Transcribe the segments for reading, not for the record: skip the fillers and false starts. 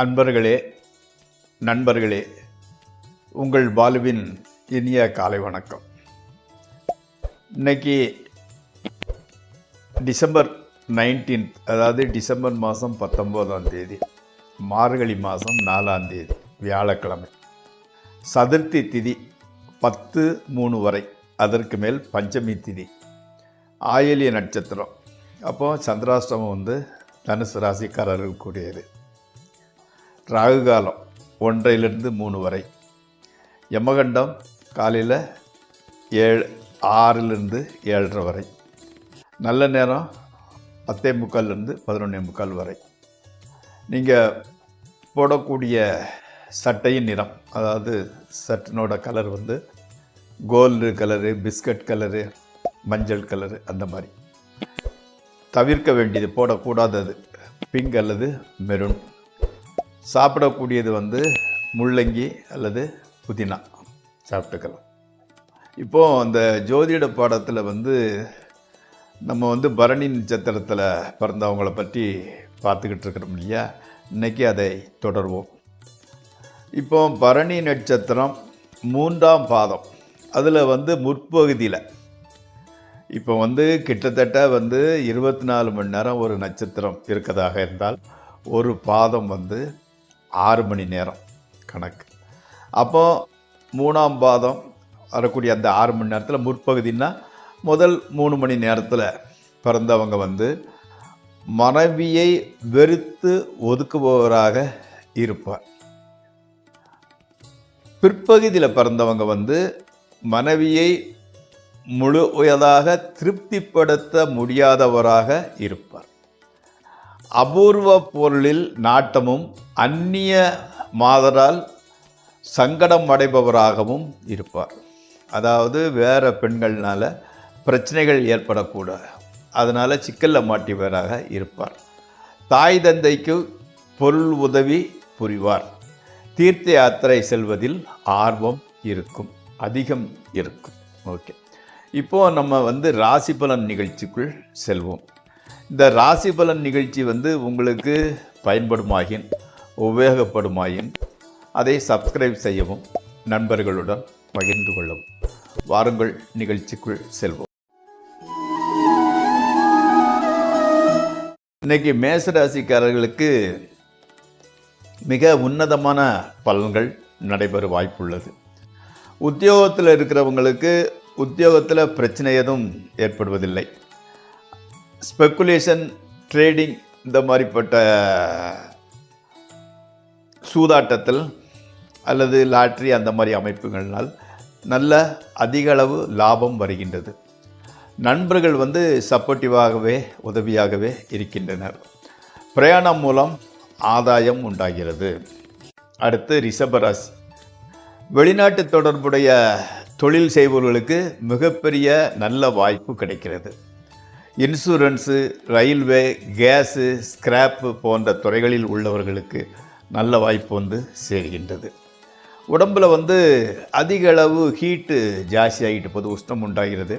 அன்பர்களே, நண்பர்களே, உங்கள் வாழ்வின் இனிய காலை வணக்கம். இன்னைக்கு டிசம்பர் 19, அதாவது டிசம்பர் மாதம் 19ஆம் தேதி, மார்கழி மாதம் 4ஆம் தேதி, வியாழக்கிழமை. சதுர்த்தி திதி 10-3 வரை, அதற்கு மேல் பஞ்சமி திதி, ஆயில்ய நட்சத்திரம். அப்போது சந்திராஷ்டமம் தனுசு ராசிக்காரர்கள் கூடியது. ராகு காலம் 1 to 3 வரை. யமகண்டம் காலையில் 6 to 7:30 வரை. நல்ல நேரம் 10:45 to 11:45 வரை. நீங்கள் போடக்கூடிய சட்டையின் நிறம், அதாவது சட்டினோட colour gold colour, biscuit colour, மஞ்சள் கலரு, அந்த மாதிரி. தவிர்க்க வேண்டியது, போடக்கூடாதது பிங்க் அல்லது மெரூன். சாப்பிடக்கூடியது முள்ளங்கி அல்லது புதினா சாப்பிட்டுக்கலாம். இப்போது அந்த ஜோதிட பாடத்தில் நம்ம பரணி நட்சத்திரத்தில் பிறந்தவங்களை பற்றி பார்த்துக்கிட்டு இருக்கிறோம் இல்லையா? இன்றைக்கி அதை தொடர்வோம். இப்போ பரணி நட்சத்திரம் 3ஆம் பாதம், அதில் முற்பகுதியில் இப்போ கிட்டத்தட்ட 24 மணி நேரம் ஒரு நட்சத்திரம் இருக்கதாக இருந்தால், ஒரு பாதம் 6 மணி நேரம் கணக்கு. அப்போது 3ஆம் பாதம் வரக்கூடிய அந்த 6 மணி நேரத்தில் முற்பகுதின்னா முதல் 3 மணி நேரத்தில் பிறந்தவங்க மனைவியை வெறுத்து ஒதுக்குபவராக இருப்பார். பிற்பகுதியில் பிறந்தவங்க மனைவியை முழுவதாக திருப்திப்படுத்த முடியாதவராக இருப்பார். அபூர்வ பொருளில் நாட்டமும் அந்நிய மாதரால் சங்கடம் அடைபவராகவும் இருப்பார். அதாவது வேறு பெண்கள்னால பிரச்சனைகள் ஏற்படக்கூடாது, அதனால் சிக்கலில் மாட்டியவராக இருப்பார். தாய் தந்தைக்கு பொருள் உதவி புரிவார். தீர்த்த யாத்திரை செல்வதில் ஆர்வம் இருக்கும், அதிகம் இருக்கும். ஓகே, இப்போது நம்ம ராசி பலன் நிகழ்ச்சிக்குள் செல்வோம். இந்த ராசி பலன் நிகழ்ச்சி உங்களுக்கு பயன்படுமாயின், உபயோகப்படுமாயின் அதை சப்ஸ்கிரைப் செய்யவும், நண்பர்களுடன் பகிர்ந்து கொள்ளவும். வாருங்கள், நிகழ்ச்சிக்குள் செல்வோம். இன்றைக்கி மேசராசிக்காரர்களுக்கு மிக உன்னதமான பலன்கள் நடைபெற வாய்ப்புள்ளது. உத்தியோகத்தில் இருக்கிறவங்களுக்கு உத்தியோகத்தில் பிரச்சனை எதுவும் ஏற்படுவதில்லை. ஸ்பெக்குலேஷன், ட்ரேடிங், இந்த மாதிரிப்பட்ட சூதாட்டத்தில் அல்லது லாட்ரி அந்த மாதிரி அமைப்புகள்னால் நல்ல அதிக அளவு லாபம் வருகின்றது. நண்பர்கள் சப்போர்ட்டிவாகவே, உதவியாகவே இருக்கின்றனர். பிரயாணம் மூலம் ஆதாயம் உண்டாகிறது. அடுத்து ரிஷபராசி. வெளிநாட்டு தொடர்புடைய தொழில் செய்பவர்களுக்கு மிகப்பெரிய நல்ல வாய்ப்பு கிடைக்கிறது. இன்சூரன்ஸு, ரயில்வே, கேஸு, ஸ்கிராப்பு போன்ற துறைகளில் உள்ளவர்களுக்கு நல்ல வாய்ப்பு சேர்கின்றது. உடம்பில் அதிக அளவு ஹீட்டு ஜாஸ்தி ஆகிட்டு போது, உஷ்ணம் உண்டாகிறது.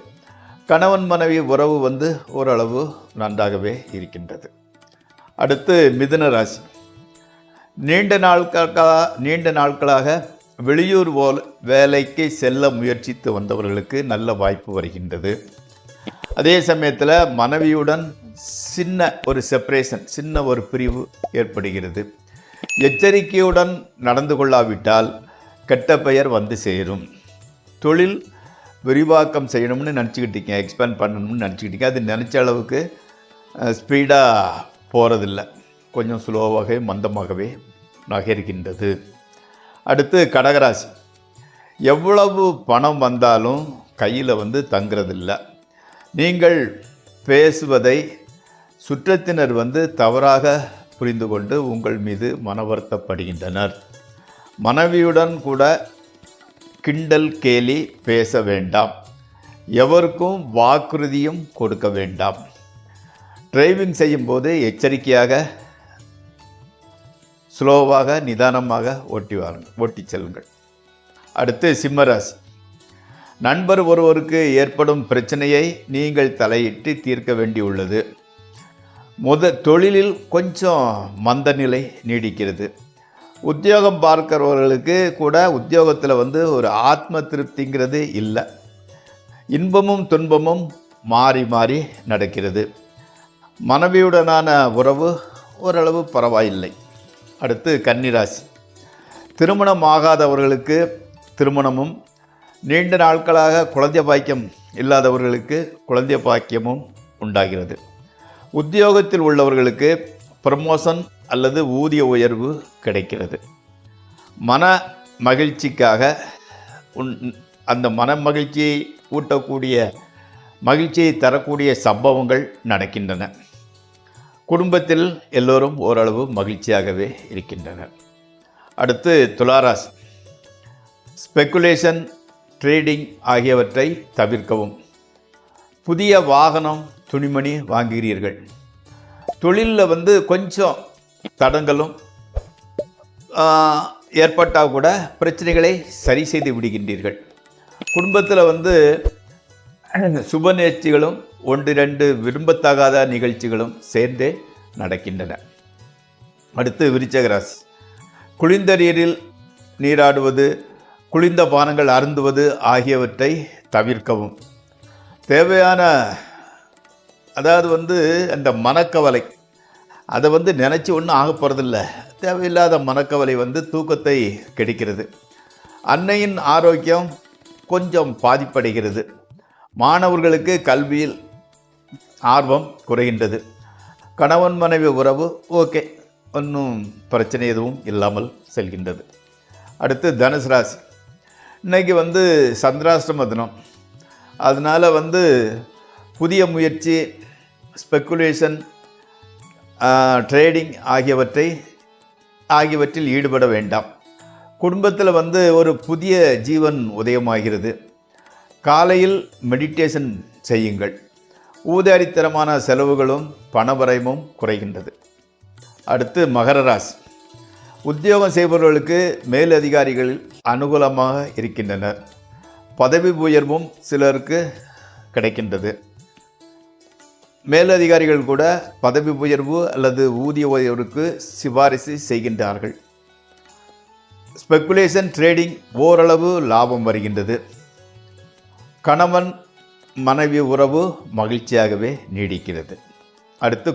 கணவன் மனைவி உறவு ஓரளவு நன்றாகவே இருக்கின்றது. அடுத்து மிதுன ராசி. நீண்ட நாட்களாக வெளியூர் வேலைக்கு செல்ல முயற்சித்து வந்தவர்களுக்கு நல்ல வாய்ப்பு வருகின்றது. அதே சமயத்தில் மனைவியுடன் சின்ன ஒரு செப்பரேஷன், சின்ன ஒரு பிரிவு ஏற்படுகிறது. எச்சரிக்கையுடன் நடந்து கொள்ளாவிட்டால் கெட்ட பெயர் சேரும். தொழில் விரிவாக்கம் செய்யணும்னு நினச்சிக்கிட்டீங்க, எக்ஸ்பேண்ட் பண்ணணும்னு நினச்சிக்கிட்டீங்க, அது நினச்ச அளவுக்கு ஸ்பீடாக போகிறதில்ல, கொஞ்சம் ஸ்லோவாகவே மந்தமாகவே நகர்கின்றது. அடுத்து கடகராசி. எவ்வளவு பணம் வந்தாலும் கையில் தங்குறதில்ல. நீங்கள் பேசுவதை சுற்றத்தினர் தவறாக புரிந்து கொண்டு உங்கள் மீது மனவருத்தப்படுகின்றனர். மனைவியுடன் கூட கிண்டல் கேலி பேச வேண்டாம். எவருக்கும் வாக்குறுதியும் கொடுக்க வேண்டாம். டிரைவிங் செய்யும்போது எச்சரிக்கையாக, ஸ்லோவாக, நிதானமாக ஓட்டி செல்லுங்கள். அடுத்து சிம்மராசி. நண்பர் ஒருவருக்கு ஏற்படும் பிரச்சனையை நீங்கள் தலையிட்டு தீர்க்க வேண்டியுள்ளது. தொழிலில் கொஞ்சம் மந்த நிலை நீடிக்கிறது. உத்தியோகம் பார்க்கிறவர்களுக்கு கூட உத்தியோகத்தில் வந்து ஒரு ஆத்ம திருப்திங்கிறது இல்லை. இன்பமும் துன்பமும் மாறி மாறி நடக்கிறது. மனைவியுடனான உறவு ஓரளவு பரவாயில்லை. அடுத்து கன்னிராசி. திருமணம் ஆகாதவர்களுக்கு திருமணமும், நீண்ட நாட்களாக குழந்தை பாக்கியம் இல்லாதவர்களுக்கு குழந்தை பாக்கியமும் உண்டாகிறது. உத்தியோகத்தில் உள்ளவர்களுக்கு ப்ரமோஷன் அல்லது ஊதிய உயர்வு கிடைக்கிறது. மன மகிழ்ச்சிக்காக அந்த மன மகிழ்ச்சியை ஊட்டக்கூடிய, மகிழ்ச்சியை தரக்கூடிய சம்பவங்கள் நடக்கின்றன. குடும்பத்தில் எல்லோரும் ஓரளவு மகிழ்ச்சியாகவே இருக்கின்றனர். அடுத்து துளாராசி. ஸ்பெக்குலேஷன், ட்ரேடிங் ஆகியவற்றை தவிர்க்கவும். புதிய வாகனம், துணிமணி வாங்குகிறீர்கள். தொழிலில் வந்து கொஞ்சம் தடங்களும் ஏற்பட்டால் கூட பிரச்சனைகளை சரி செய்து விடுகின்றீர்கள். குடும்பத்தில் வந்து சுப நிகழ்ச்சிகளும் 1-2 விரும்பத்தகாத நிகழ்ச்சிகளும் சேர்ந்தே நடக்கின்றன. அடுத்து விருச்சிக ராசி. குளிர்ந்த நீரில் நீராடுவது, குளிர்ந்த பானங்கள் அருந்துவது ஆகியவற்றை தவிர்க்கவும். தேவையான, அதாவது வந்து அந்த மனக்கவலை, அதை வந்து நினச்சி ஒன்றும் ஆக போகிறதில்ல. தேவையில்லாத மனக்கவலை வந்து தூக்கத்தை கெடுக்கிறது. அன்னையின் ஆரோக்கியம் கொஞ்சம் பாதிப்படைகிறது. மாணவர்களுக்கு கல்வியில் ஆர்வம் குறைகின்றது. கணவன் மனைவி உறவு ஓகே, ஒன்றும் பிரச்சனை எதுவும் இல்லாமல் செல்கின்றது. அடுத்து தனுசு ராசி. இன்றைக்கி வந்து சந்திராஷ்டம தினம். அதனால் வந்து புதிய முயற்சி, ஸ்பெக்குலேஷன், ட்ரேடிங் ஆகியவற்றில் ஈடுபட வேண்டாம். குடும்பத்தில் வந்து ஒரு புதிய ஜீவன் உதயமாகிறது. காலையில் மெடிடேஷன் செய்யுங்கள். ஊதாரித்தனமான செலவுகளும் பணவரைமும் குறைகின்றது. அடுத்து மகர ராசி. உத்தியோகம் செய்பவர்களுக்கு மேலதிகாரிகள் அனுகூலமாக இருக்கின்றனர். பதவி உயர்வும் சிலருக்கு கிடைக்கின்றது. மேலதிகாரிகள் கூட பதவி உயர்வு அல்லது ஊதிய உயர்வுக்கு சிபாரிசு செய்கின்றார்கள். ஸ்பெக்குலேஷன், ட்ரேடிங் ஓரளவு லாபம் வருகின்றது. கணவன் மனைவி உறவு மகிழ்ச்சியாகவே நீடிக்கிறது. அடுத்து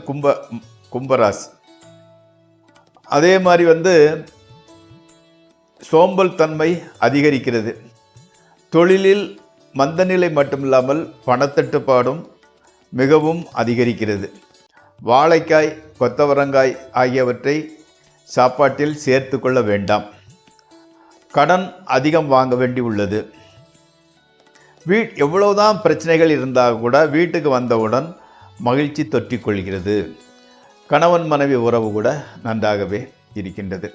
கும்பராசி. அதே மாதிரி வந்து சோம்பல் தன்மை அதிகரிக்கிறது. தொழிலில் மந்தநிலை மட்டுமில்லாமல் பணத்தட்டுப்பாடும் மிகவும் அதிகரிக்கிறது. வாழைக்காய், கொத்தவரங்காய் ஆகியவற்றை சாப்பாட்டில் சேர்த்து கொள்ள வேண்டாம். கடன் அதிகம் வாங்க வேண்டி உள்ளது. எவ்வளவுதான் பிரச்சனைகள் இருந்தால் கூட வீட்டுக்கு வந்தவுடன் மகிழ்ச்சி தொற்றிக்கொள்கிறது. கணவன் மனைவி உறவு கூட நன்றாகவே இருக்கின்றது.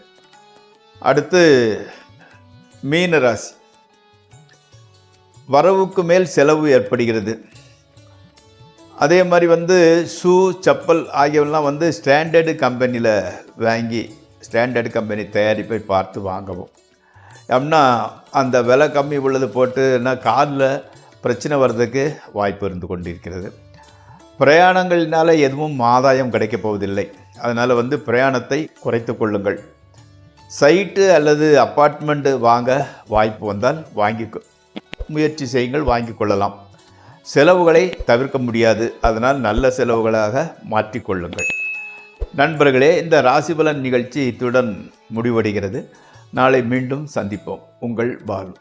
அடுத்து மீன ராசி. வரவுக்கு மேல் செலவு ஏற்படுகிறது. அதே மாதிரி வந்து ஷூ, செப்பல் ஆகியவெல்லாம் வந்து ஸ்டாண்டர்டு கம்பெனியில் வாங்கி, ஸ்டாண்டர்டு கம்பெனி தயாரிப்பை பார்த்து வாங்கவும். அப்படின்னா அந்த விலை கம்மி உள்ளது போட்டுன்னா காரில் பிரச்சனை வர்றதுக்கு வாய்ப்பு இருந்து கொண்டிருக்கிறது. பிரயாணங்களினால் எதுவும் ஆதாயம் கிடைக்கப் போவதில்லை. அதனால் வந்து பிரயாணத்தை குறைத்து கொள்ளுங்கள். சைட்டு அல்லது அப்பார்ட்மெண்ட்டு வாங்க வாய்ப்பு வந்தால் முயற்சி செய்யுங்கள், வாங்கி கொள்ளலாம். செலவுகளை தவிர்க்க முடியாது. அதனால் நல்ல செலவுகளாக மாற்றிக்கொள்ளுங்கள். நண்பர்களே, இந்த ராசிபலன் நிகழ்ச்சி இத்துடன் முடிவடைகிறது. நாளை மீண்டும் சந்திப்போம். உங்கள் பாலு.